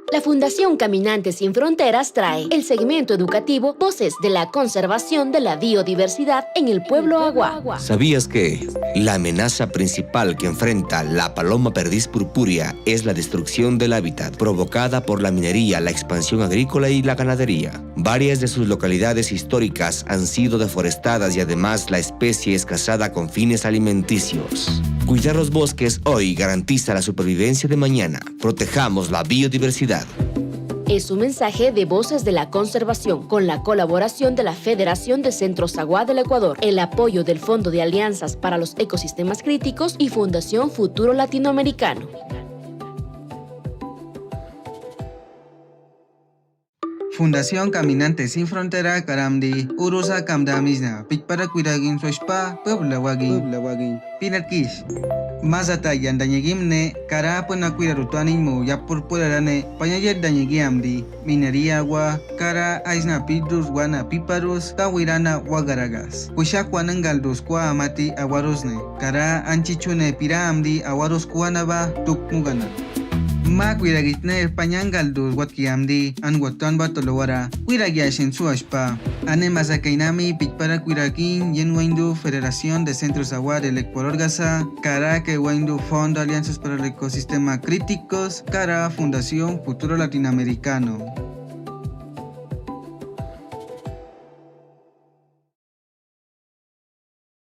La Fundación Caminantes Sin Fronteras trae el segmento educativo Voces de la Conservación de la Biodiversidad en el Pueblo Agua. ¿Sabías que la amenaza principal que enfrenta la paloma perdiz purpúrea es la destrucción del hábitat provocada por la minería, la expansión agrícola y la ganadería? Varias de sus localidades históricas han sido deforestadas y además la especie es cazada con fines alimenticios. Cuidar los bosques hoy garantiza la supervivencia de mañana. Protejamos la biodiversidad. Es un mensaje de Voces de la Conservación con la colaboración de la Federación de Centros Agua del Ecuador, el apoyo del Fondo de Alianzas para los Ecosistemas Críticos y Fundación Futuro Latinoamericano. Fundación Caminantes Sin Frontera Karamdi Urusa Kamdamisna Pikpara Kuiragin Soshpa Pueblawagin Pinarkish Mazata Yandanyegimne Kara Puna Kuirarutuanin Mu Yapur Puerane Panyayet Danyegiamdi Minería Agua Kara Aisna Pidrus Wana Piparus Tawirana Wagaragas Pushakwanan Galdus Kwa Amati Awarusne Kara Anchichune Piramdi Awarus Kuanaba Tukmugana Ma kuiragitne pañangaldos watkiamdi an watan batolowara kuiragiashin suashpa ane masakainami pikpara kuiragin yenwaindu Federación de Centros Agua del Ecuador Gaza cara que waindu Fondo Alianzas para el Ecosistema Críticos cara Fundación Futuro Latinoamericano.